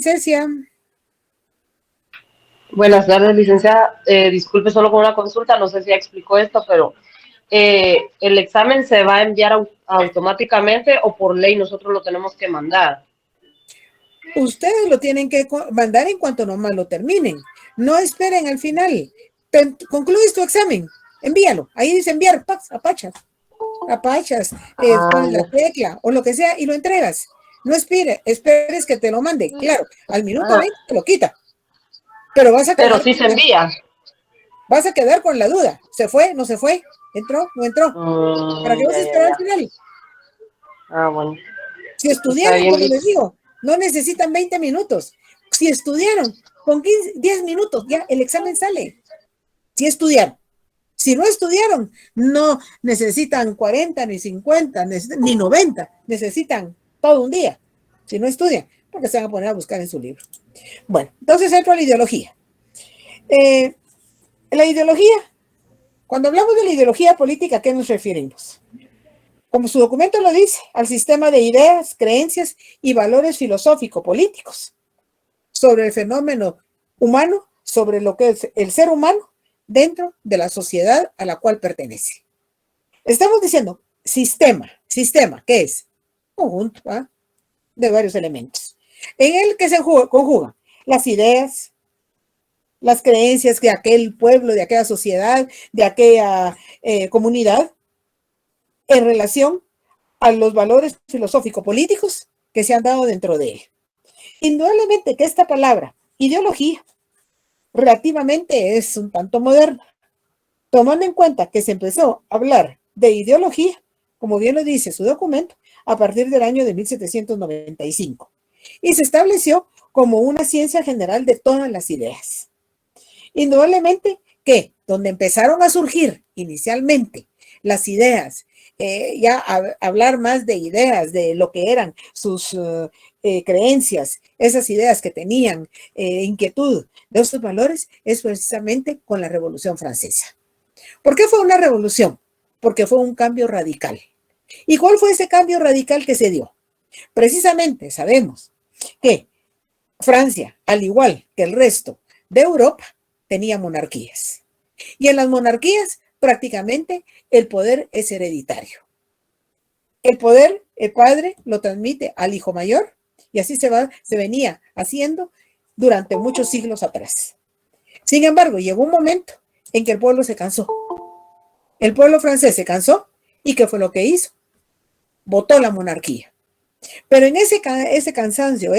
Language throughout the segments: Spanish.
Cecia, Buenas tardes, licenciada. Disculpe solo con una consulta, no sé si ya explicó esto, pero ¿el examen se va a enviar automáticamente o por ley nosotros lo tenemos que mandar? ustedes lo tienen que mandar en cuanto nomás lo terminen. No esperen al final. Concluyes tu examen, envíalo. Ahí dice enviar, apachas, Ah, pones la tecla o lo que sea y lo entregas. No esperes que te lo mande. Claro, al minuto ah, 20 te lo quita, pero pero sí se envía. vas a quedar con la duda. ¿Se fue? ¿No se fue? ¿Entró? ¿No entró? ¿Para qué vas a Ya, ya, esperar al ya. final? Ah, bueno, Si está estudiaron, bien. como les digo, no necesitan 20 minutos. Si estudiaron, con 15, 10 minutos ya el examen sale. Si estudiaron. Si no estudiaron, no necesitan 40, ni 50, ni 90. Necesitan todo un día. Si no estudian, porque se van a poner a buscar en su libro. Bueno, entonces entro a la ideología. Eh, la ideología, cuando hablamos de la ideología política, ¿a qué nos referimos? Como su documento lo dice, al sistema de ideas, creencias y valores filosófico-políticos sobre el fenómeno humano, sobre lo que es el ser humano dentro de la sociedad a la cual pertenece. Estamos diciendo sistema, ¿qué es? Conjunto de varios elementos, en el que se conjugan las ideas, las creencias de aquel pueblo, de aquella sociedad, de aquella comunidad, en relación a los valores filosófico-políticos que se han dado dentro de él. Indudablemente que esta palabra, ideología, relativamente es un tanto moderna, tomando en cuenta que se empezó a hablar de ideología, como bien lo dice su documento, a partir del año de 1795, y se estableció como una ciencia general de todas las ideas. Indudablemente que donde empezaron a surgir inicialmente las ideas, ya hablar más de ideas, de lo que eran sus creencias, esas ideas que tenían inquietud de estos valores, es precisamente con la Revolución Francesa. ¿Por qué fue una revolución? Porque fue un cambio radical. ¿Y cuál fue ese cambio radical que se dio? Precisamente sabemos que Francia, al igual que el resto de Europa, tenía monarquías. Y en las monarquías prácticamente el poder es hereditario. El poder, el padre lo transmite al hijo mayor y así se venía haciendo durante muchos siglos atrás. Sin embargo, llegó un momento en que el pueblo se cansó. El pueblo francés se cansó y ¿qué fue lo que hizo? Votó la monarquía. Pero en ese cansancio,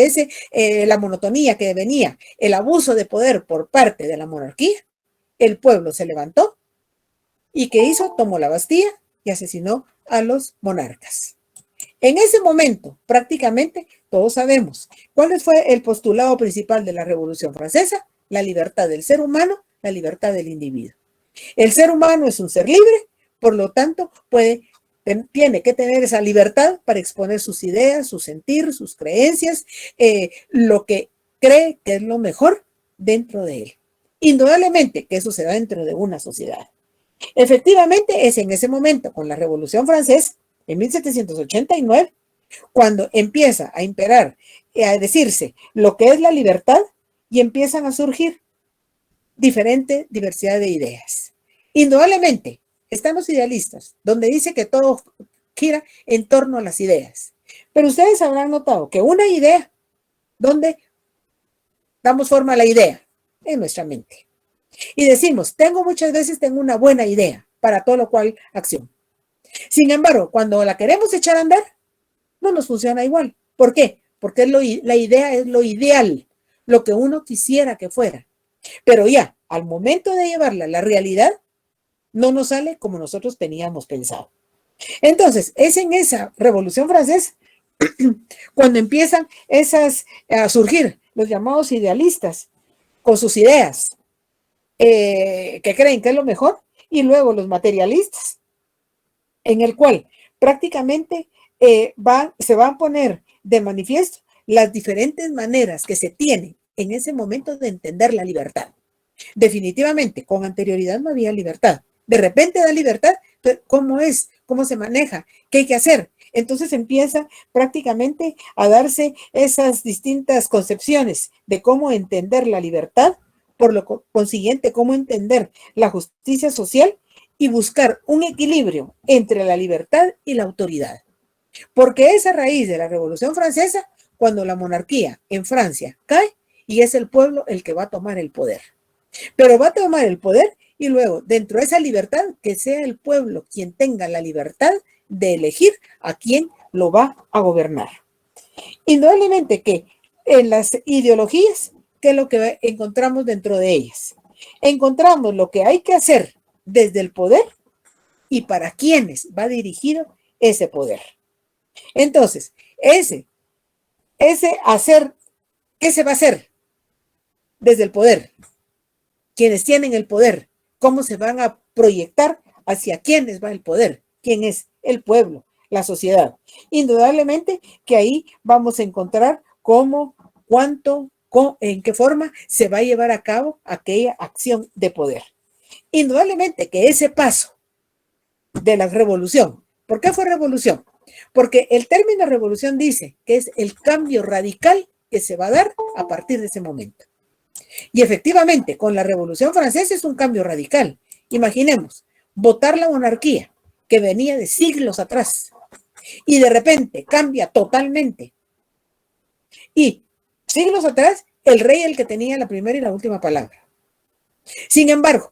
la monotonía que venía, el abuso de poder por parte de la monarquía, el pueblo se levantó y ¿qué hizo? Tomó la Bastilla y asesinó a los monarcas. En ese momento, prácticamente, todos sabemos cuál fue el postulado principal de la Revolución Francesa: la libertad del ser humano, la libertad del individuo. El ser humano es un ser libre, por lo tanto, tiene que tener esa libertad para exponer sus ideas, su sentir, sus creencias, lo que cree que es lo mejor dentro de él. Indudablemente que eso se da dentro de una sociedad. Efectivamente, es en ese momento, con la Revolución Francesa, en 1789, cuando empieza a imperar, a decirse lo que es la libertad y empiezan a surgir diferente diversidad de ideas. Indudablemente, están los idealistas, donde dice que todo gira en torno a las ideas. Pero ustedes habrán notado que una idea, donde damos forma a la idea, en nuestra mente. Y decimos, muchas veces tengo una buena idea para todo lo cual acción. Sin embargo, cuando la queremos echar a andar, no nos funciona igual. ¿Por qué? Porque la idea es lo ideal, lo que uno quisiera que fuera. Pero ya, al momento de llevarla a la realidad, no nos sale como nosotros teníamos pensado. Entonces, es en esa Revolución Francesa cuando empiezan a surgir los llamados idealistas con sus ideas, que creen que es lo mejor, y luego los materialistas, en el cual prácticamente se van a poner de manifiesto las diferentes maneras que se tienen en ese momento de entender la libertad. Definitivamente, con anterioridad no había libertad. De repente da libertad, pero ¿cómo es? ¿Cómo se maneja? ¿Qué hay que hacer? Entonces empieza prácticamente a darse esas distintas concepciones de cómo entender la libertad, por lo consiguiente, cómo entender la justicia social y buscar un equilibrio entre la libertad y la autoridad. Porque es a raíz de la Revolución Francesa cuando la monarquía en Francia cae y es el pueblo el que va a tomar el poder. Pero va a tomar el poder y luego, dentro de esa libertad, que sea el pueblo quien tenga la libertad de elegir a quién lo va a gobernar. Indudablemente que en las ideologías, ¿qué es lo que encontramos dentro de ellas? Encontramos lo que hay que hacer desde el poder y para quiénes va dirigido ese poder. Entonces, ese hacer, ¿qué se va a hacer desde el poder? Quienes tienen el poder, ¿cómo se van a proyectar hacia quiénes va el poder? ¿Quién es? El pueblo, la sociedad. Indudablemente que ahí vamos a encontrar cómo, cuánto, en qué forma se va a llevar a cabo aquella acción de poder. Indudablemente que ese paso de la revolución, ¿por qué fue revolución? Porque el término revolución dice que es el cambio radical que se va a dar a partir de ese momento. Y efectivamente, con la Revolución Francesa es un cambio radical. Imaginemos, votar la monarquía, que venía de siglos atrás, y de repente cambia totalmente. Y siglos atrás, el rey el que tenía la primera y la última palabra. Sin embargo,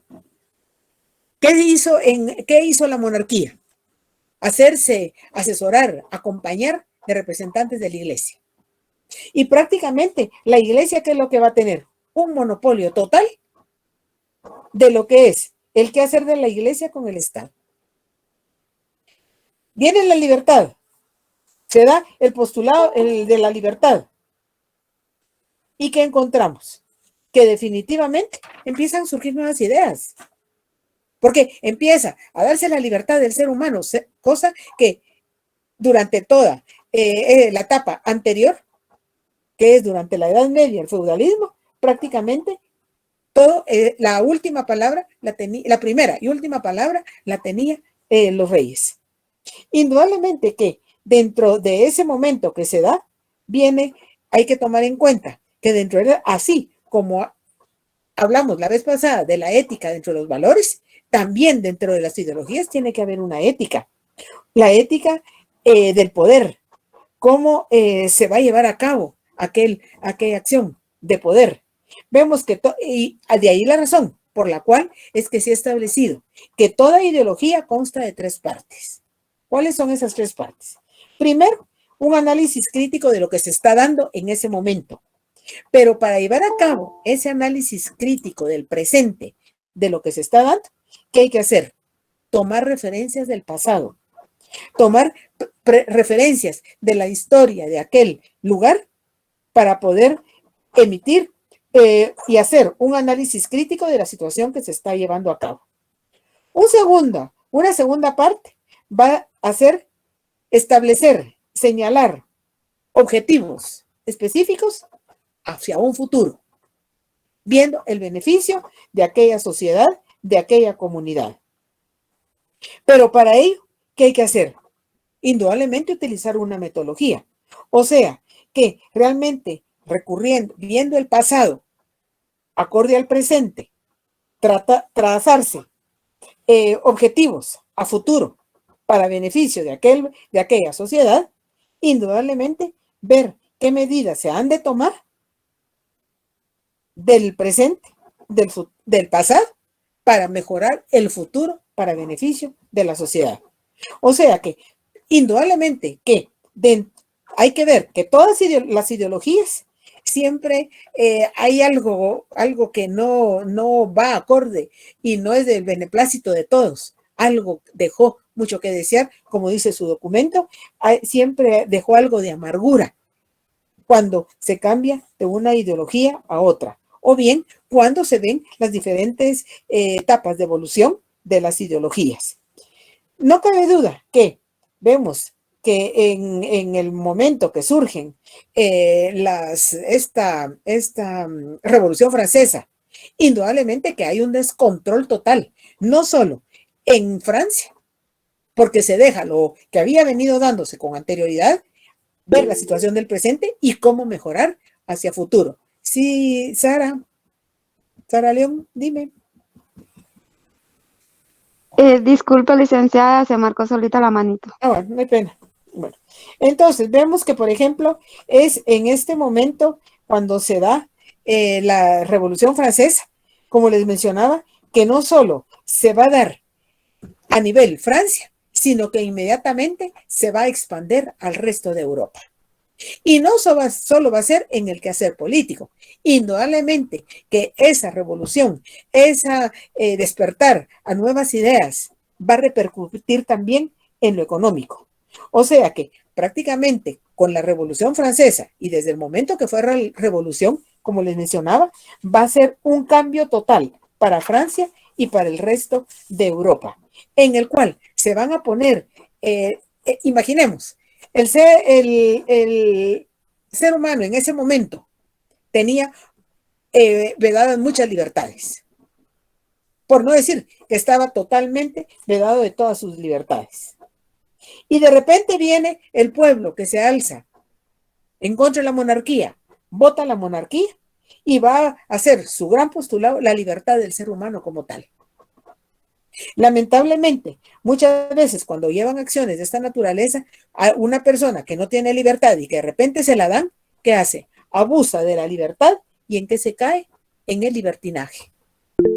¿qué hizo la monarquía? Hacerse asesorar, acompañar de representantes de la iglesia. Y prácticamente la iglesia, ¿qué es lo que va a tener? Un monopolio total de lo que es el quehacer de la iglesia con el Estado. Viene la libertad, se da el postulado de la libertad. ¿Y qué encontramos? Que definitivamente empiezan a surgir nuevas ideas. Porque empieza a darse la libertad del ser humano, cosa que durante toda la etapa anterior, que es durante la Edad Media, el feudalismo, prácticamente todo, la última palabra, la primera y última palabra la tenía los reyes. Indudablemente que dentro de ese momento que se da, hay que tomar en cuenta que dentro de, así como hablamos la vez pasada de la ética dentro de los valores, también dentro de las ideologías tiene que haber una ética. La ética del poder, cómo se va a llevar a cabo aquella acción de poder. Vemos que, y de ahí la razón por la cual es que se ha establecido que toda ideología consta de 3 partes. ¿Cuáles son esas 3 partes? Primero, un análisis crítico de lo que se está dando en ese momento. Pero para llevar a cabo ese análisis crítico del presente, de lo que se está dando, ¿qué hay que hacer? Tomar referencias del pasado, tomar referencias de la historia de aquel lugar para poder emitir y hacer un análisis crítico de la situación que se está llevando a cabo. Una segunda parte va a ser establecer, señalar objetivos específicos hacia un futuro, viendo el beneficio de aquella sociedad, de aquella comunidad. Pero para ello, ¿qué hay que hacer? Indudablemente utilizar una metodología. O sea, que realmente viendo el pasado, acorde al presente, trazarse objetivos a futuro para beneficio de aquella sociedad, indudablemente ver qué medidas se han de tomar del presente, del pasado, para mejorar el futuro para beneficio de la sociedad. O sea que, indudablemente que hay que ver que todas las ideologías siempre hay algo que no va acorde y no es del beneplácito de todos. Algo dejó mucho que desear, como dice su documento, siempre dejó algo de amargura cuando se cambia de una ideología a otra, o bien cuando se ven las diferentes etapas de evolución de las ideologías. No cabe duda que vemos que en el momento que surgen esta Revolución Francesa, indudablemente que hay un descontrol total, no solo en Francia, porque se deja lo que había venido dándose con anterioridad, ver la situación del presente y cómo mejorar hacia futuro. Sí, Sara León, dime. Disculpe, licenciada, se marcó solita la manito. Bueno, no hay pena. Bueno, entonces vemos que, por ejemplo, es en este momento cuando se da la Revolución Francesa, como les mencionaba, que no solo se va a dar a nivel Francia, sino que inmediatamente se va a expandir al resto de Europa. Y no solo va a ser en el quehacer político. Indudablemente que esa revolución, esa despertar a nuevas ideas, va a repercutir también en lo económico. O sea que prácticamente con la Revolución Francesa y desde el momento que fue revolución, como les mencionaba, va a ser un cambio total para Francia y para el resto de Europa, en el cual se van a poner, imaginemos, el ser humano en ese momento tenía vedadas muchas libertades, por no decir que estaba totalmente vedado de todas sus libertades. Y de repente viene el pueblo que se alza en contra de la monarquía, vota la monarquía y va a hacer su gran postulado la libertad del ser humano como tal. Lamentablemente, muchas veces cuando llevan acciones de esta naturaleza, a una persona que no tiene libertad y que de repente se la dan, ¿qué hace? Abusa de la libertad y ¿en qué se cae? En el libertinaje.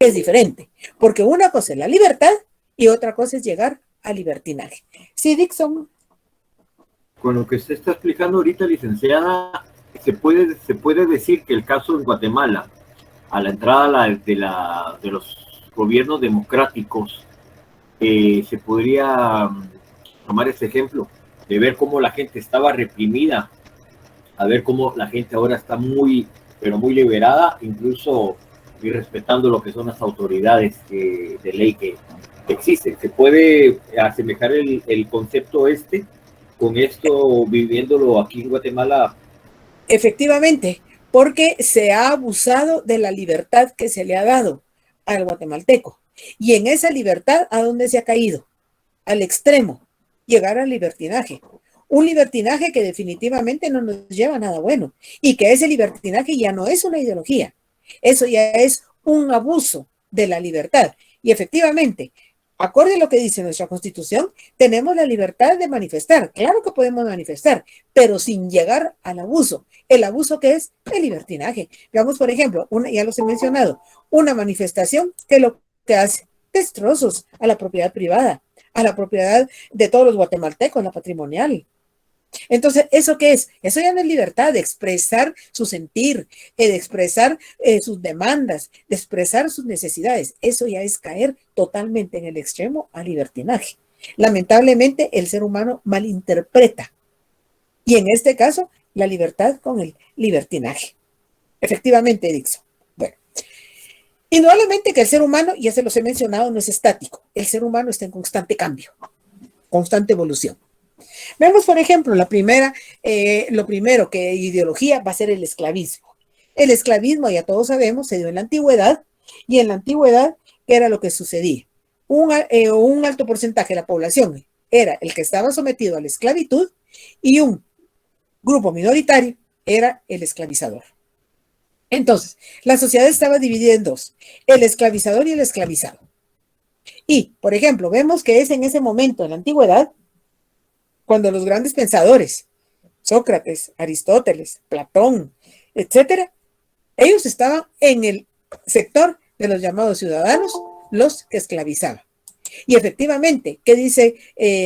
Es diferente, porque una cosa es la libertad y otra cosa es llegar al libertinaje. Sí, Dixon. Con lo que usted está explicando ahorita, licenciada, se puede decir que el caso en Guatemala, a la entrada de los gobiernos democráticos, se podría tomar este ejemplo de ver cómo la gente estaba reprimida, a ver cómo la gente ahora está muy, pero muy liberada, incluso y respetando lo que son las autoridades de ley que existen. ¿Se puede asemejar el concepto con esto viviéndolo aquí en Guatemala? Efectivamente, porque se ha abusado de la libertad que se le ha dado al guatemalteco. Y en esa libertad, ¿a dónde se ha caído? Al extremo, llegar al libertinaje. Un libertinaje que definitivamente no nos lleva a nada bueno. Y que ese libertinaje ya no es una ideología. Eso ya es un abuso de la libertad. Y efectivamente, acorde a lo que dice nuestra Constitución, tenemos la libertad de manifestar. Claro que podemos manifestar, pero sin llegar al abuso. El abuso que es el libertinaje. Veamos, por ejemplo, ya los he mencionado, una manifestación que lo que hace destrozos a la propiedad privada, a la propiedad de todos los guatemaltecos, la patrimonial. Entonces, ¿eso qué es? Eso ya no es libertad de expresar su sentir, de expresar sus demandas, de expresar sus necesidades. Eso ya es caer totalmente en el extremo al libertinaje. Lamentablemente, el ser humano malinterpreta. Y en este caso, la libertad con el libertinaje. Efectivamente, Dixon. Bueno, indudablemente que el ser humano, ya se los he mencionado, no es estático. El ser humano está en constante cambio, constante evolución. Vemos, por ejemplo, lo primero que ideología va a ser el esclavismo. El esclavismo, ya todos sabemos, se dio en la antigüedad, y en la antigüedad, ¿qué era lo que sucedía? Un alto porcentaje de la población era el que estaba sometido a la esclavitud, y un grupo minoritario era el esclavizador. Entonces, la sociedad estaba dividida en dos, el esclavizador y el esclavizado. Y, por ejemplo, vemos que es en ese momento, en la antigüedad, cuando los grandes pensadores, Sócrates, Aristóteles, Platón, etcétera, ellos estaban en el sector de los llamados ciudadanos, los que esclavizaban. Y efectivamente, ¿qué dice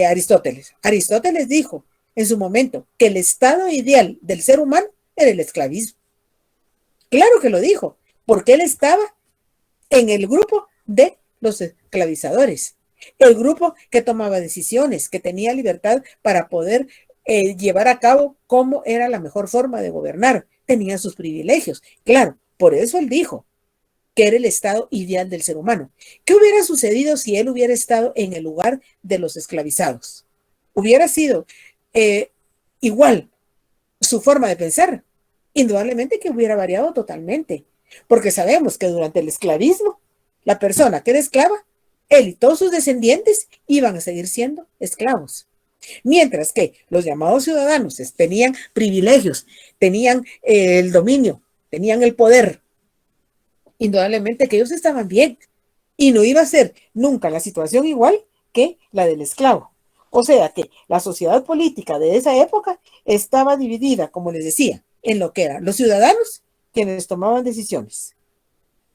Aristóteles? Aristóteles dijo en su momento que el estado ideal del ser humano era el esclavismo. Claro que lo dijo, porque él estaba en el grupo de los esclavizadores. El grupo que tomaba decisiones, que tenía libertad para poder llevar a cabo cómo era la mejor forma de gobernar. Tenía sus privilegios. Claro, por eso él dijo que era el estado ideal del ser humano. ¿Qué hubiera sucedido si él hubiera estado en el lugar de los esclavizados? ¿Hubiera sido igual su forma de pensar? Indudablemente que hubiera variado totalmente, porque sabemos que durante el esclavismo, la persona que era esclava él y todos sus descendientes iban a seguir siendo esclavos. Mientras que los llamados ciudadanos tenían privilegios, tenían el dominio, tenían el poder, indudablemente que ellos estaban bien y no iba a ser nunca la situación igual que la del esclavo. O sea que la sociedad política de esa época estaba dividida, como les decía, en lo que eran los ciudadanos, quienes tomaban decisiones,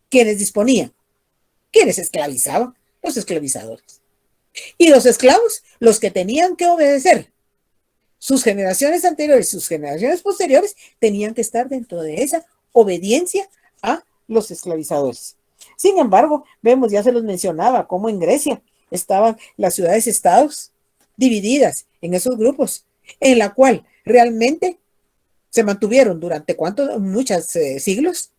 quienes disponían, quienes esclavizaban, los esclavizadores, y los esclavos, los que tenían que obedecer. Sus generaciones anteriores, sus generaciones posteriores, tenían que estar dentro de esa obediencia a los esclavizadores. Sin embargo, vemos, ya se los mencionaba, cómo en Grecia estaban las ciudades-estados divididas en esos grupos, en la cual realmente se mantuvieron durante muchos siglos,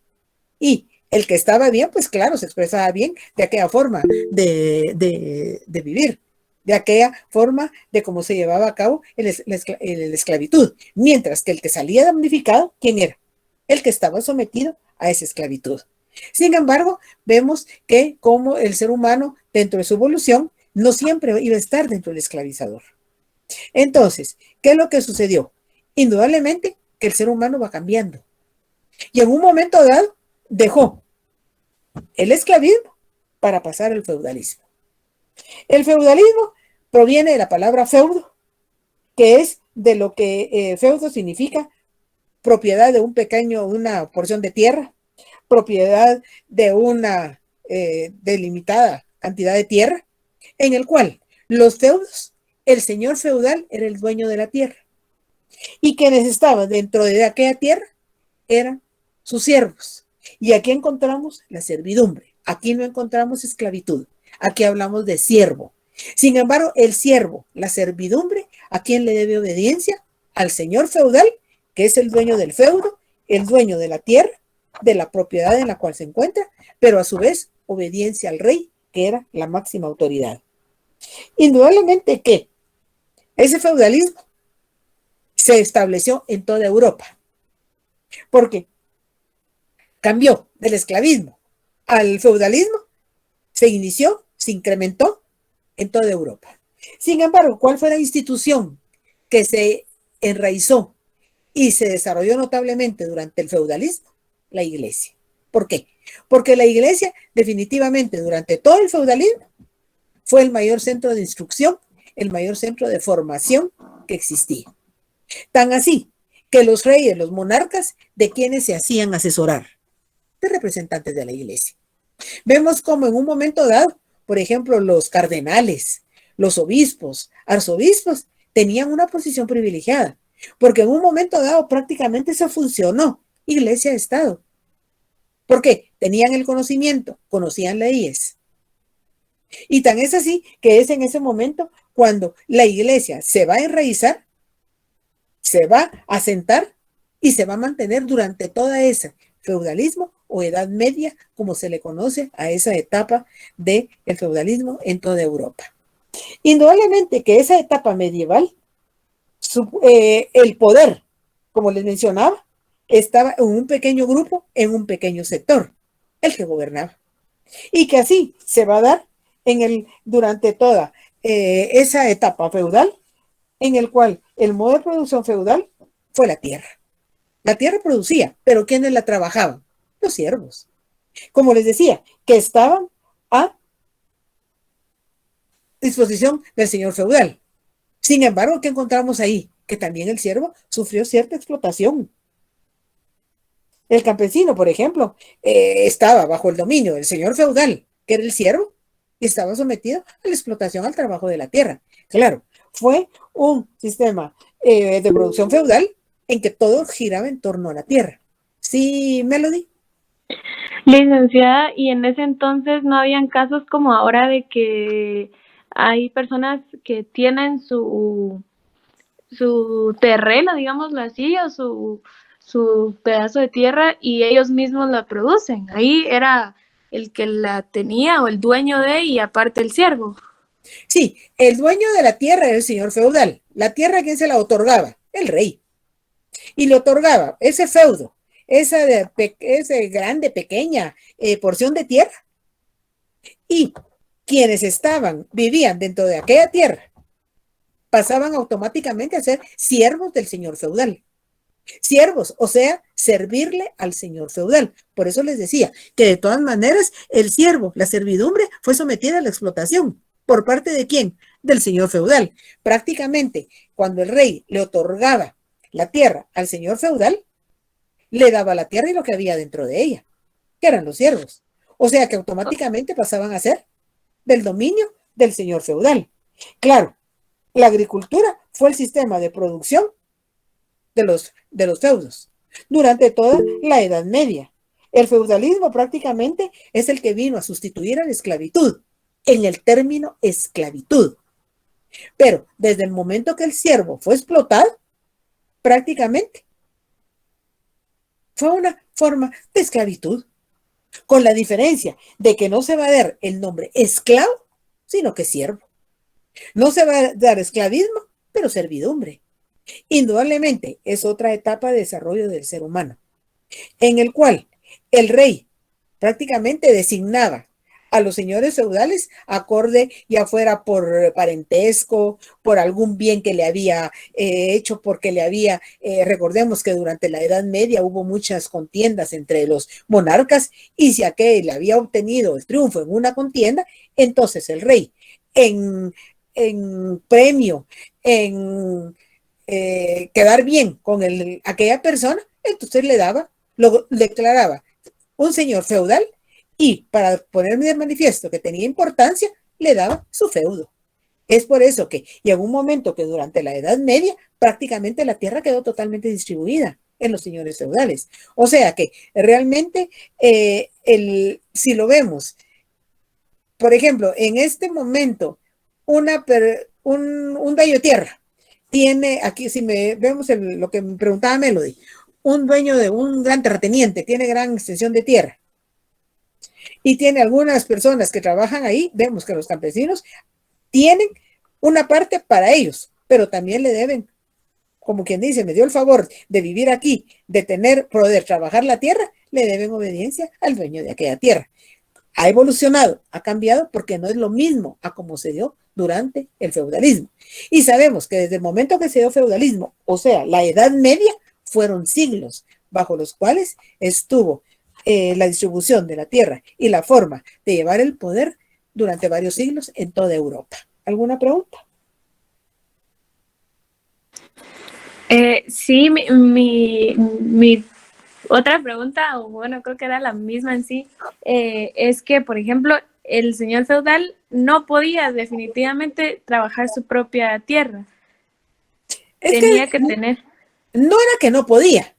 y el que estaba bien, pues claro, se expresaba bien de aquella forma de vivir, de aquella forma de cómo se llevaba a cabo la esclavitud, mientras que el que salía damnificado, ¿quién era? El que estaba sometido a esa esclavitud. Sin embargo, vemos que como el ser humano, dentro de su evolución, no siempre iba a estar dentro del esclavizador. Entonces, ¿qué es lo que sucedió? Indudablemente que el ser humano va cambiando. Y en un momento dado, dejó el esclavismo para pasar al feudalismo. El feudalismo proviene de la palabra feudo, que es de lo que feudo significa propiedad de una porción de tierra, propiedad de una delimitada cantidad de tierra, en el cual los feudos, el señor feudal era el dueño de la tierra, y quienes estaban dentro de aquella tierra eran sus siervos. Y aquí encontramos la servidumbre, aquí no encontramos esclavitud, aquí hablamos de siervo. Sin embargo, el siervo, la servidumbre, ¿a quién le debe obediencia? Al señor feudal, que es el dueño del feudo, el dueño de la tierra, de la propiedad en la cual se encuentra, pero a su vez obediencia al rey, que era la máxima autoridad. Indudablemente que ese feudalismo se estableció en toda Europa, porque cambió del esclavismo al feudalismo, se inició, se incrementó en toda Europa. Sin embargo, ¿cuál fue la institución que se enraizó y se desarrolló notablemente durante el feudalismo? La iglesia. ¿Por qué? Porque la iglesia definitivamente durante todo el feudalismo fue el mayor centro de instrucción, el mayor centro de formación que existía. Tan así que los reyes, los monarcas, ¿de quienes se hacían asesorar? De representantes de la iglesia. Vemos como en un momento dado, por ejemplo, los cardenales, los obispos, arzobispos, tenían una posición privilegiada, porque en un momento dado prácticamente se funcionó iglesia-estado. ¿Por qué? Tenían el conocimiento, conocían leyes. Y tan es así que es en ese momento cuando la iglesia se va a enraizar, se va a asentar y se va a mantener durante toda ese feudalismo o Edad Media, como se le conoce a esa etapa del feudalismo en toda Europa. Indudablemente que esa etapa medieval, el poder, como les mencionaba, estaba en un pequeño grupo, en un pequeño sector, el que gobernaba. Y que así se va a dar durante toda esa etapa feudal, en el cual el modo de producción feudal fue la tierra. La tierra producía, pero ¿quiénes la trabajaban? Los siervos. Como les decía, que estaban a disposición del señor feudal. Sin embargo, ¿qué encontramos ahí? Que también el siervo sufrió cierta explotación. El campesino, por ejemplo, estaba bajo el dominio del señor feudal, que era el siervo, y estaba sometido a la explotación, al trabajo de la tierra. Claro, fue un sistema de producción feudal en que todo giraba en torno a la tierra. ¿Sí, Melody? Licenciada, y en ese entonces no habían casos como ahora de que hay personas que tienen su terreno, digámoslo así, o su pedazo de tierra y ellos mismos la producen. Ahí era el que la tenía o el dueño de, y aparte el siervo. Sí, el dueño de la tierra era el señor feudal. La tierra, ¿quién se la otorgaba? El rey. Y le otorgaba ese feudo, esa grande, pequeña porción de tierra. Y quienes vivían dentro de aquella tierra, pasaban automáticamente a ser siervos del señor feudal. Siervos, o sea, servirle al señor feudal. Por eso les decía que de todas maneras el siervo, la servidumbre, fue sometida a la explotación. ¿Por parte de quién? Del señor feudal. Prácticamente, cuando el rey le otorgaba la tierra al señor feudal, le daba la tierra y lo que había dentro de ella, que eran los siervos. O sea que automáticamente pasaban a ser del dominio del señor feudal. Claro, la agricultura fue el sistema de producción de los feudos durante toda la Edad Media. El feudalismo prácticamente es el que vino a sustituir a la esclavitud, en el término esclavitud. Pero desde el momento que el siervo fue explotado, prácticamente fue una forma de esclavitud, con la diferencia de que no se va a dar el nombre esclavo, sino que siervo. No se va a dar esclavismo, pero servidumbre. Indudablemente es otra etapa de desarrollo del ser humano, en el cual el rey prácticamente designaba a los señores feudales acorde, ya fuera por parentesco, por algún bien que le había hecho, porque le había, recordemos que durante la Edad Media hubo muchas contiendas entre los monarcas, y si aquel había obtenido el triunfo en una contienda, entonces el rey, en premio, en quedar bien con aquella persona, entonces le daba, lo declaraba un señor feudal, y para poner de manifiesto que tenía importancia, le daba su feudo. Es por eso que llegó un momento que durante la Edad Media prácticamente la tierra quedó totalmente distribuida en los señores feudales. O sea que realmente si lo vemos, por ejemplo, en este momento, un dueño de tierra tiene, aquí si vemos lo que me preguntaba Melody, un dueño de un gran terrateniente, tiene gran extensión de tierra, y tiene algunas personas que trabajan ahí, vemos que los campesinos tienen una parte para ellos, pero también le deben, como quien dice, me dio el favor de vivir aquí, de poder trabajar la tierra, le deben obediencia al dueño de aquella tierra. Ha evolucionado, ha cambiado, porque no es lo mismo a como se dio durante el feudalismo. Y sabemos que desde el momento que se dio feudalismo, o sea, la Edad Media, fueron siglos bajo los cuales estuvo la distribución de la tierra y la forma de llevar el poder durante varios siglos en toda Europa. ¿Alguna pregunta? Sí, mi otra pregunta, o bueno, creo que era la misma en sí, es que, por ejemplo, el señor feudal no podía definitivamente trabajar su propia tierra. Tenía que tener. No era que no podía,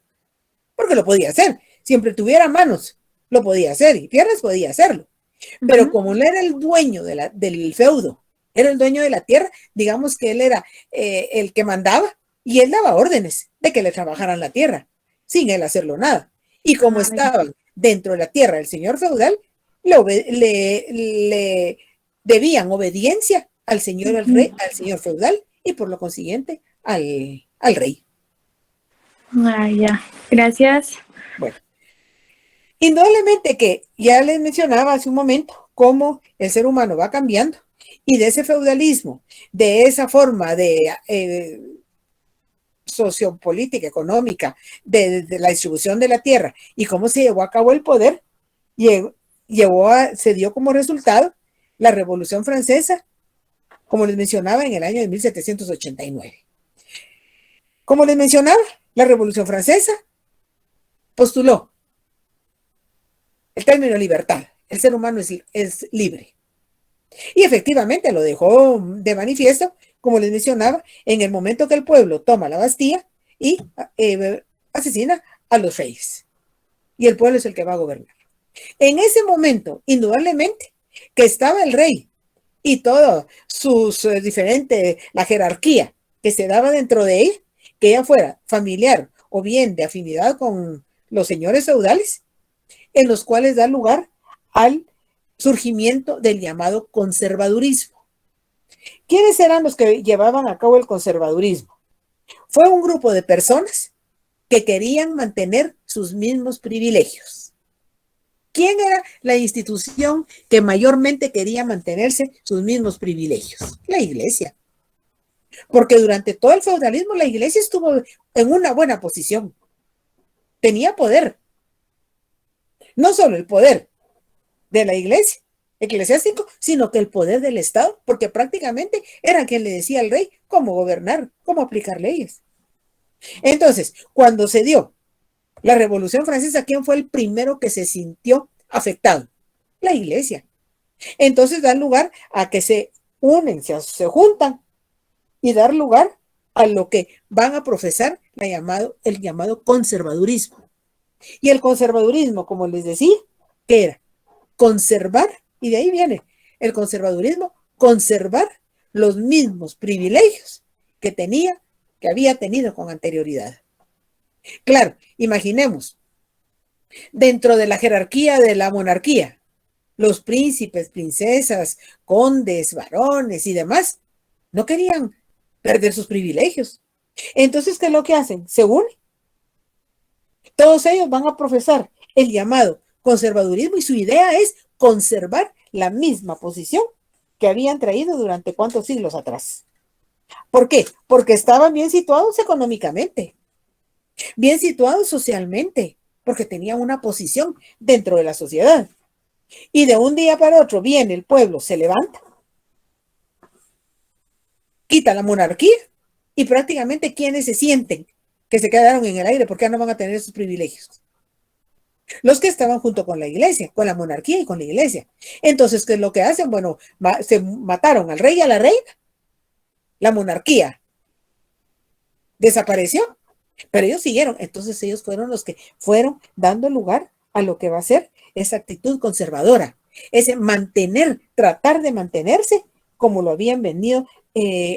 porque lo podía hacer. Siempre tuviera manos, lo podía hacer, y piernas podía hacerlo. Pero como él era el dueño del feudo, era el dueño de la tierra, digamos que él era el que mandaba, y él daba órdenes de que le trabajaran la tierra, sin él hacerlo nada. Y como estaban dentro de la tierra del señor feudal, le debían obediencia al señor, al rey, al señor feudal, y por lo consiguiente al rey. Ya, gracias. Bueno, indudablemente que ya les mencionaba hace un momento cómo el ser humano va cambiando, y de ese feudalismo, de esa forma de sociopolítica, económica, de la distribución de la tierra, y cómo se llevó a cabo el poder, se dio como resultado la Revolución Francesa, como les mencionaba, en el año de 1789. Como les mencionaba, la Revolución Francesa postuló el término libertad. El ser humano es libre. Y efectivamente lo dejó de manifiesto, como les mencionaba, en el momento que el pueblo toma la Bastilla y asesina a los reyes. Y el pueblo es el que va a gobernar. En ese momento, indudablemente, que estaba el rey y todos sus diferentes, la jerarquía que se daba dentro de ella, que ella fuera familiar o bien de afinidad con los señores feudales, en los cuales da lugar al surgimiento del llamado conservadurismo. ¿Quiénes eran los que llevaban a cabo el conservadurismo? Fue un grupo de personas que querían mantener sus mismos privilegios. ¿Quién era la institución que mayormente quería mantenerse sus mismos privilegios? La iglesia. Porque durante todo el feudalismo la iglesia estuvo en una buena posición. Tenía poder. No solo el poder de la iglesia eclesiástico, sino que el poder del Estado, porque prácticamente era quien le decía al rey cómo gobernar, cómo aplicar leyes. Entonces, cuando se dio la Revolución Francesa, ¿quién fue el primero que se sintió afectado? La iglesia. Entonces da lugar a que se unen, se juntan y dar lugar a lo que van a profesar el llamado conservadurismo. Y el conservadurismo, como les decía, ¿qué era? Conservar, y de ahí viene el conservadurismo, conservar los mismos privilegios que había tenido con anterioridad. Claro, imaginemos, dentro de la jerarquía de la monarquía, los príncipes, princesas, condes, varones y demás, no querían perder sus privilegios. Entonces, ¿qué es lo que hacen? Se unen. Todos ellos van a profesar el llamado conservadurismo y su idea es conservar la misma posición que habían traído durante cuántos siglos atrás. ¿Por qué? Porque estaban bien situados económicamente, bien situados socialmente, porque tenían una posición dentro de la sociedad. Y de un día para otro viene el pueblo, se levanta, quita la monarquía y prácticamente quienes se sienten que se quedaron en el aire porque ya no van a tener esos privilegios. Los que estaban junto con la iglesia, con la monarquía y con la iglesia. Entonces, ¿qué es lo que hacen? Bueno, se mataron al rey y a la reina. La monarquía desapareció, pero ellos siguieron. Entonces ellos fueron los que fueron dando lugar a lo que va a ser esa actitud conservadora, ese tratar de mantenerse como lo habían venido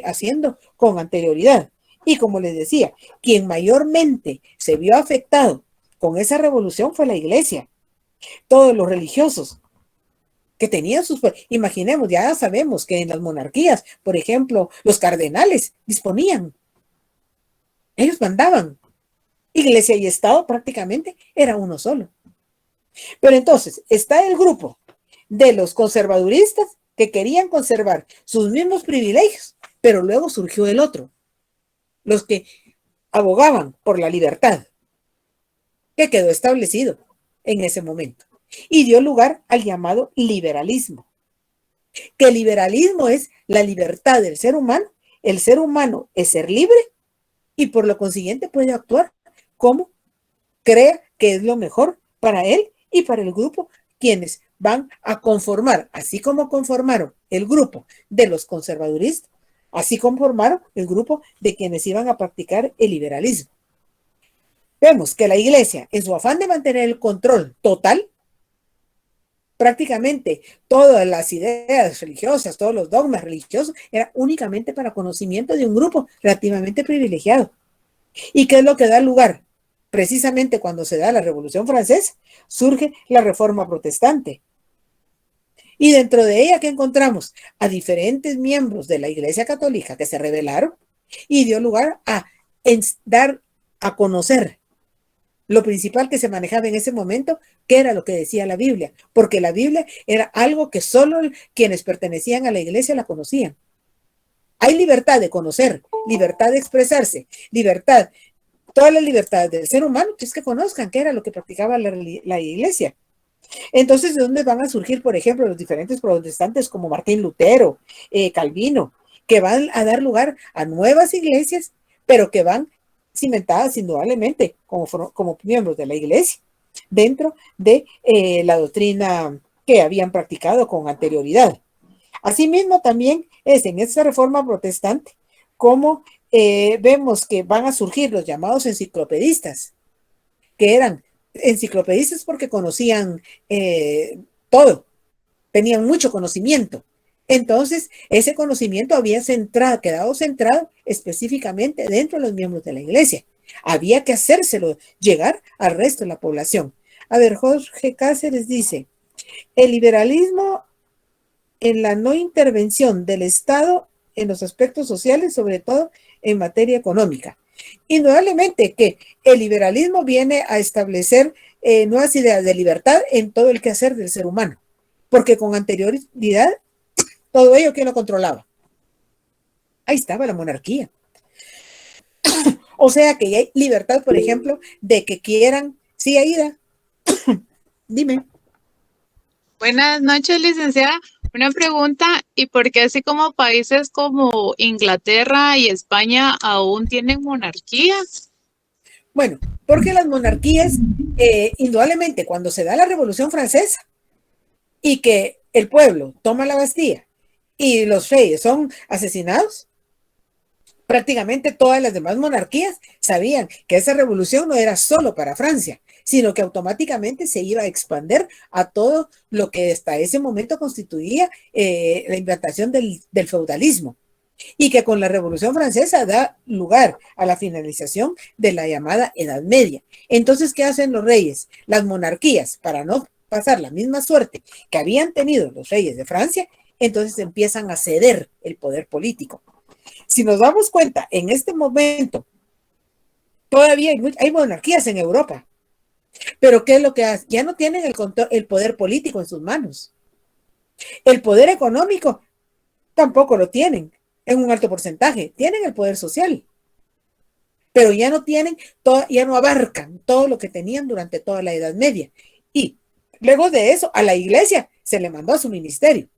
haciendo con anterioridad. Y como les decía, quien mayormente se vio afectado con esa revolución fue la iglesia. Todos los religiosos que tenían imaginemos, ya sabemos que en las monarquías, por ejemplo, los cardenales disponían, ellos mandaban. Iglesia y Estado prácticamente era uno solo. Pero entonces está el grupo de los conservaduristas que querían conservar sus mismos privilegios, pero luego surgió el otro, los que abogaban por la libertad, que quedó establecido en ese momento y dio lugar al llamado liberalismo, que el liberalismo es la libertad del ser humano, el ser humano es ser libre y por lo consiguiente puede actuar como crea que es lo mejor para él y para el grupo, quienes van a conformar, así como conformaron el grupo de los conservaduristas, así conformaron el grupo de quienes iban a practicar el liberalismo. Vemos que la iglesia, en su afán de mantener el control total, prácticamente todas las ideas religiosas, todos los dogmas religiosos, era únicamente para conocimiento de un grupo relativamente privilegiado. ¿Y qué es lo que da lugar? Precisamente cuando se da la Revolución Francesa, surge la Reforma Protestante. Y dentro de ella, ¿qué encontramos? A diferentes miembros de la Iglesia Católica que se rebelaron y dio lugar a dar a conocer lo principal que se manejaba en ese momento, que era lo que decía la Biblia, porque la Biblia era algo que solo quienes pertenecían a la iglesia la conocían. Hay libertad de conocer, libertad de expresarse, libertad, todas las libertades del ser humano, que es que conozcan qué era lo que practicaba la iglesia. Entonces, ¿de dónde van a surgir, por ejemplo, los diferentes protestantes como Martín Lutero, Calvino, que van a dar lugar a nuevas iglesias, pero que van cimentadas indudablemente como miembros de la iglesia dentro de la doctrina que habían practicado con anterioridad? Asimismo, también es en esta reforma protestante como vemos que van a surgir los llamados enciclopedistas, que eran enciclopedistas porque conocían todo, tenían mucho conocimiento. Entonces, ese conocimiento había quedado centrado específicamente dentro de los miembros de la iglesia. Había que hacérselo llegar al resto de la población. A ver, Jorge Cáceres dice, el liberalismo en la no intervención del Estado en los aspectos sociales, sobre todo en materia económica. Indudablemente que el liberalismo viene a establecer nuevas ideas de libertad en todo el quehacer del ser humano, porque con anterioridad todo ello, ¿quién lo controlaba? Ahí estaba la monarquía. O sea que ya hay libertad, por ejemplo, de que quieran, sí, Aida, dime. Buenas noches, licenciada. Una pregunta, ¿y por qué así como países como Inglaterra y España aún tienen monarquía? Bueno, porque las monarquías, indudablemente, cuando se da la Revolución Francesa y que el pueblo toma la Bastilla y los reyes son asesinados, prácticamente todas las demás monarquías sabían que esa revolución no era solo para Francia, sino que automáticamente se iba a expandir a todo lo que hasta ese momento constituía la implantación del feudalismo, y que con la Revolución Francesa da lugar a la finalización de la llamada Edad Media. Entonces, ¿qué hacen los reyes? Las monarquías, para no pasar la misma suerte que habían tenido los reyes de Francia, entonces empiezan a ceder el poder político. Si nos damos cuenta, en este momento todavía hay monarquías en Europa, pero ¿qué es lo que hacen? Ya no tienen el poder político en sus manos. El poder económico tampoco lo tienen en un alto porcentaje. Tienen el poder social, pero ya no tienen, ya no abarcan todo lo que tenían durante toda la Edad Media. Y luego de eso, a la iglesia se le mandó a su ministerio.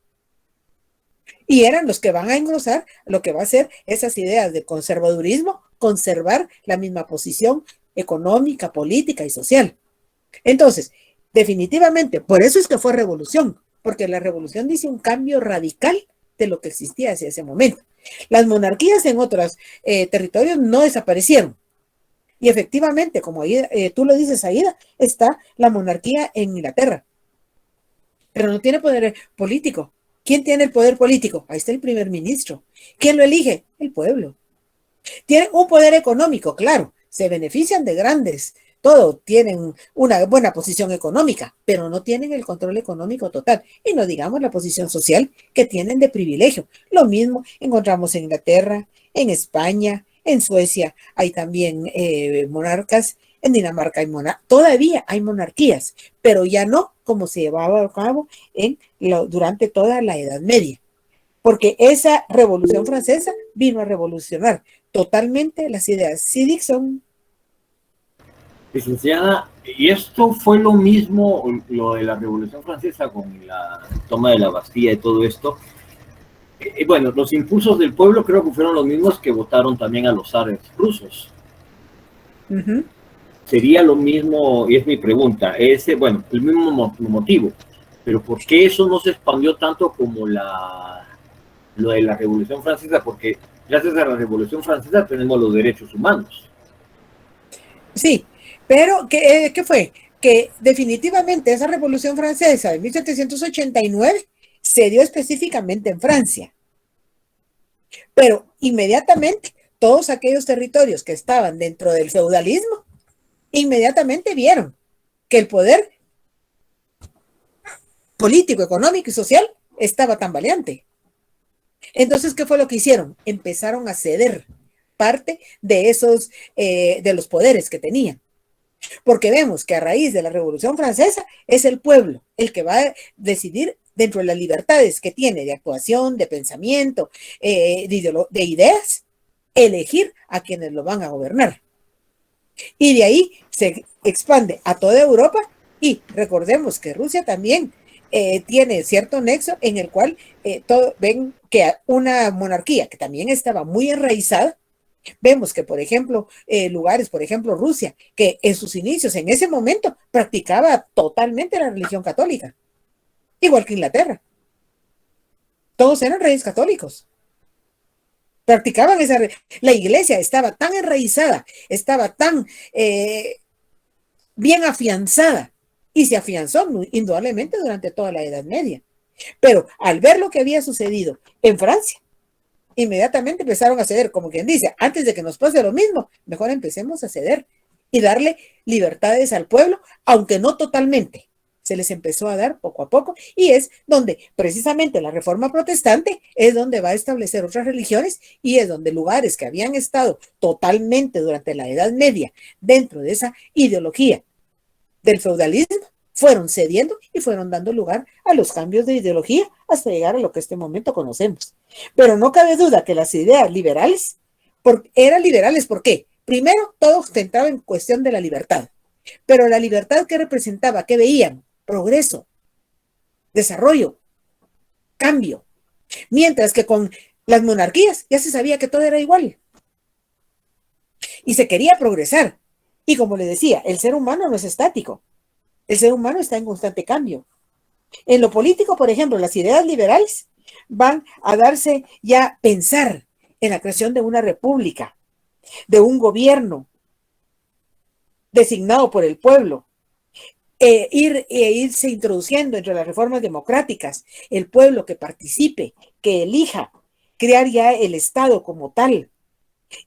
Y eran los que van a engrosar lo que va a ser esas ideas de conservadurismo, conservar la misma posición económica, política y social. Entonces, definitivamente, por eso es que fue revolución, porque la revolución dice un cambio radical de lo que existía hacia ese momento. Las monarquías en otros territorios no desaparecieron. Y efectivamente, como tú lo dices, Aida, está la monarquía en Inglaterra, pero no tiene poder político. ¿Quién tiene el poder político? Ahí está el primer ministro. ¿Quién lo elige? El pueblo. Tienen un poder económico, claro, se benefician de grandes, todo, tienen una buena posición económica, pero no tienen el control económico total. Y no digamos la posición social que tienen de privilegio. Lo mismo encontramos en Inglaterra, en España, en Suecia, hay también monarcas, en Dinamarca hay todavía hay monarquías, pero ya no como se llevaba a cabo durante toda la Edad Media. Porque esa Revolución Francesa vino a revolucionar totalmente las ideas. Sí, Dixon. Licenciada, ¿y esto fue lo mismo, lo de la Revolución Francesa con la toma de la Bastilla y todo esto? Bueno, los impulsos del pueblo creo que fueron los mismos que votaron también a los zares rusos. Uh-huh. Sería lo mismo, y es mi pregunta, bueno, el mismo motivo, pero ¿por qué eso no se expandió tanto como lo de la Revolución Francesa? Porque gracias a la Revolución Francesa tenemos los derechos humanos. Sí, pero ¿qué fue? Que definitivamente esa Revolución Francesa de 1789 se dio específicamente en Francia. Pero inmediatamente todos aquellos territorios que estaban dentro del feudalismo, inmediatamente vieron que el poder político, económico y social estaba tambaleante. Entonces, ¿qué fue lo que hicieron? Empezaron a ceder parte de esos, de los poderes que tenían. Porque vemos que a raíz de la Revolución Francesa es el pueblo el que va a decidir dentro de las libertades que tiene de actuación, de pensamiento, de ideas, elegir a quienes lo van a gobernar. Y de ahí se expande a toda Europa y recordemos que Rusia también tiene cierto nexo en el cual ven que una monarquía que también estaba muy enraizada. Vemos que, por ejemplo, lugares, por ejemplo, Rusia, que en sus inicios, en ese momento, practicaba totalmente la religión católica, igual que Inglaterra. Todos eran reyes católicos. Practicaban la iglesia estaba tan enraizada, estaba tan bien afianzada, y se afianzó indudablemente durante toda la Edad Media. Pero al ver lo que había sucedido en Francia, inmediatamente empezaron a ceder, como quien dice, antes de que nos pase lo mismo, mejor empecemos a ceder y darle libertades al pueblo, aunque no totalmente. Se les empezó a dar poco a poco, y es donde precisamente la Reforma Protestante es donde va a establecer otras religiones, y es donde lugares que habían estado totalmente durante la Edad Media dentro de esa ideología del feudalismo fueron cediendo y fueron dando lugar a los cambios de ideología hasta llegar a lo que en este momento conocemos. Pero no cabe duda que las ideas liberales eran liberales. ¿Por qué? Primero, todo centrado en cuestión de la libertad. Pero la libertad que representaba, ¿qué veían? Progreso, desarrollo, cambio. Mientras que con las monarquías ya se sabía que todo era igual. Y se quería progresar. Y como le decía, el ser humano no es estático. El ser humano está en constante cambio. En lo político, por ejemplo, las ideas liberales van a darse ya pensar en la creación de una república, de un gobierno designado por el pueblo, irse introduciendo entre las reformas democráticas, el pueblo que participe, que elija, crear ya el Estado como tal,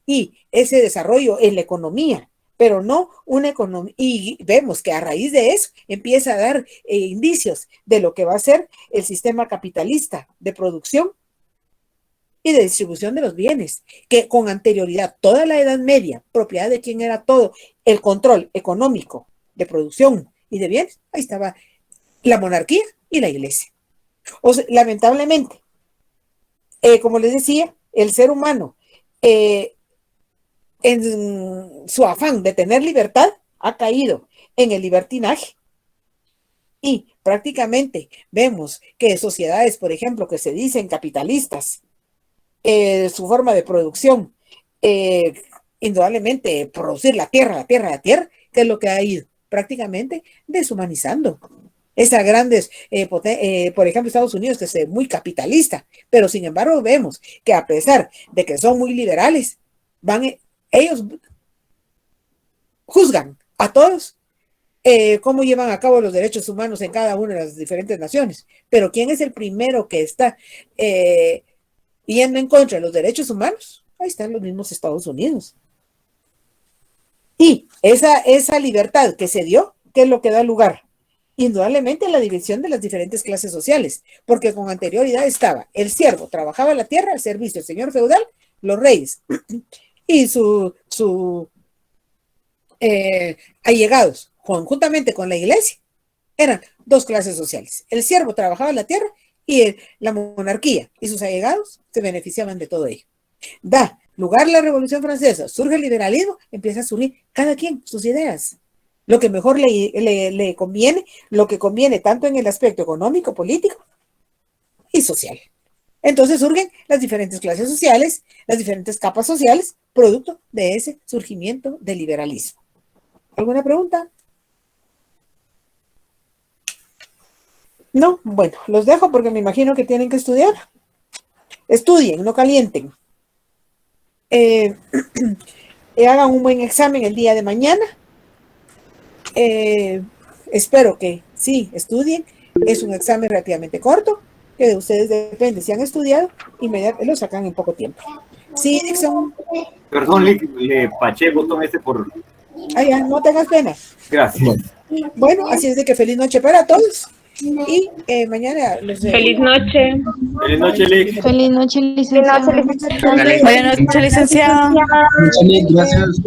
y ese desarrollo en la economía, pero no una economía, y vemos que a raíz de eso empieza a dar indicios de lo que va a ser el sistema capitalista de producción y de distribución de los bienes, que con anterioridad, toda la Edad Media, propiedad de quien era todo el control económico de producción y de bienes, ahí estaba la monarquía y la iglesia. O sea, lamentablemente, como les decía, el ser humano, en su afán de tener libertad, ha caído en el libertinaje. Y prácticamente vemos que sociedades, por ejemplo, que se dicen capitalistas, su forma de producción, indudablemente producir la tierra, que es lo que ha ido prácticamente deshumanizando. Esas grandes, por ejemplo, Estados Unidos, que es muy capitalista, pero sin embargo vemos que a pesar de que son muy liberales, ellos juzgan a todos cómo llevan a cabo los derechos humanos en cada una de las diferentes naciones. Pero ¿quién es el primero que está yendo en contra de los derechos humanos? Ahí están los mismos Estados Unidos. Y esa libertad que se dio, ¿qué es lo que da lugar? Indudablemente a la división de las diferentes clases sociales, porque con anterioridad estaba el siervo, trabajaba la tierra al servicio del señor feudal, los reyes y allegados, conjuntamente con la iglesia, eran dos clases sociales. El siervo trabajaba la tierra y la monarquía y sus allegados se beneficiaban de todo ello. Da lugar la Revolución Francesa, surge el liberalismo, empieza a surgir cada quien sus ideas. Lo que mejor le conviene, lo que conviene tanto en el aspecto económico, político y social. Entonces surgen las diferentes clases sociales, las diferentes capas sociales, producto de ese surgimiento del liberalismo. ¿Alguna pregunta? No, bueno, los dejo porque me imagino que tienen que estudiar. Estudien, no calienten. Hagan un buen examen el día de mañana. Espero que sí estudien. Es un examen relativamente corto, que de ustedes depende. Si han estudiado, inmediatamente lo sacan en poco tiempo. Sí, Dixon. Perdón, le paché el botón por... Ya, no tengas pena. Gracias. Bueno, así es de que feliz noche para todos. Y mañana Feliz noche. Feliz noche, Lick. Feliz noche, licenciada. Buenas noches, licenciada. Gracias.